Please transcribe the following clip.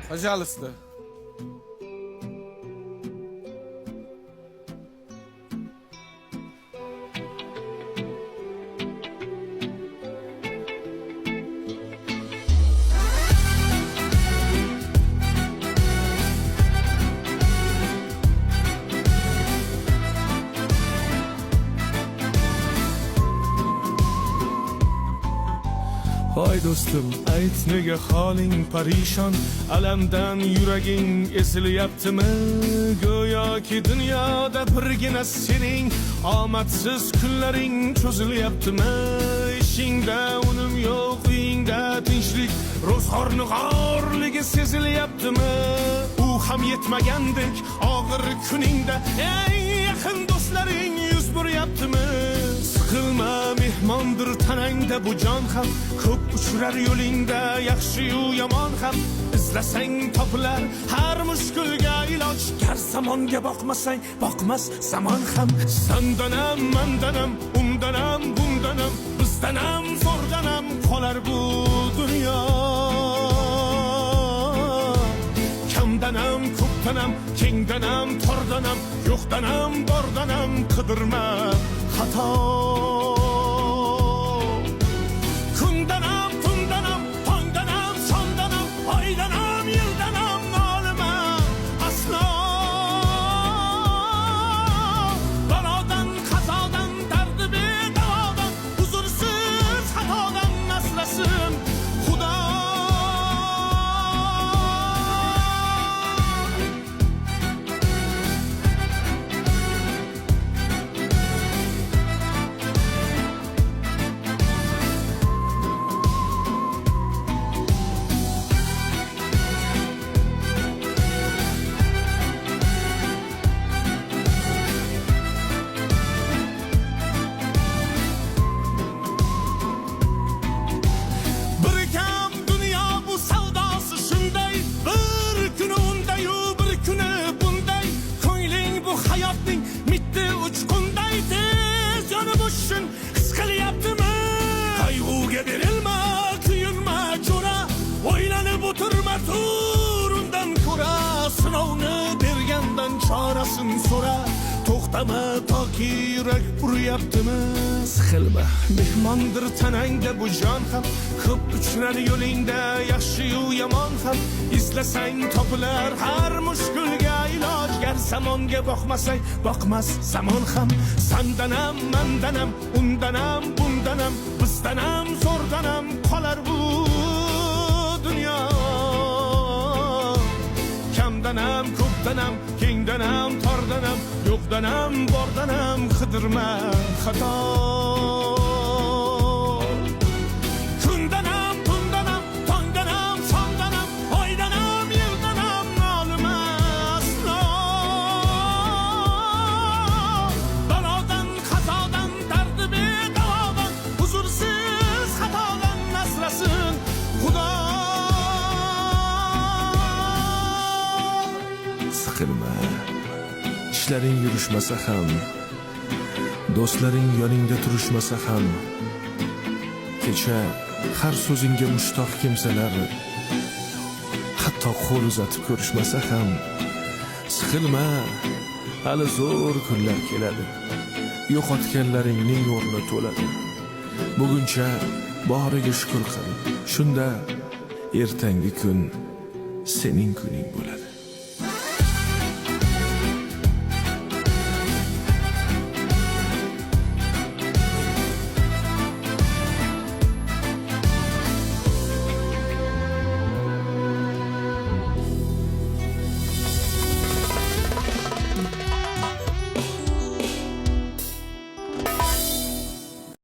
Пожалуйста. Voy do'stim, ayt nega holing parishon, alamdan yuraging ezilyaptimi? Go'yoki dunyoda birgina sening omadsiz kunlaring cho'zilyaptimi? Ishingda unum yo'q, uyingda tinchlik, ro'zg'orni g'orligi sezilyaptimi? U ham yetmagandek og'ir kuningda eng yaqin do'stlaring yuz buryaptimi? Siqilma, mehmondir tanangda bu jon ham, ko'p uchrar yo'lingda yaxshi-yu yomon ham. Izlasang topilar har mushkulga iloj, gar zamonga boqmasang boqmas zamon ham. Sandanam, mandanam, undanam, bundanam, bizdanam, zo'rdanam qolar bu dunyo. Kamdanam, ko'pdanam, kengdanam, tordanam, yo'qdanam, bordanam qidirma xato. Kundanam, tundanam, tongdanam, sondanam, oydanam, yildanam nolima aslo. Balodan, qazodan, dardi bedavodan, huzursiz xatodan asrasin Xudo. Qayg'uga berilma, kuyunma jo'ra, o'ylanib o'tirma, turundan ko'ra, sinovni bergandan chorasin so'ra. To'xtama toki yurak uryaptimi? Siqilma, mehmondir tanangda bu jon ham, ko'p uchrar yo'lingda yaxshi-yu yomon ham. Izlasang topilar har mushkulga iloj, gar zamonga boqmasang boqmas zamon ham. Sandanam, mandanam, undanam, bundanam, bizdanam, zo'rdanam qolar bu dunyo. Kamdanam, ko'pdanam, kengdanam, tordanam, yo'qdanam, bordanam qidirma xato. Kundanam, tundanam, tongdanam, sondanam, oydanam, yildanam nolima aslo. Balodan, qazodan, dardi bedavodan, huzursiz xatodan asrasin Xudo. Siqilma, ishlaring yurishmasa ham, do'stlaring yoningda turishmasa ham, kecha har so'zingga mushtoq kimsalar hatto qo'l uzatib ko'rishmasa ham, siqilma, hali zo'r kunlar keladi, yo'qotganlaringning o'rni to'ladi. Buguncha boriga shukr qil, shunda ertangi kun sening kuning bo'ladi.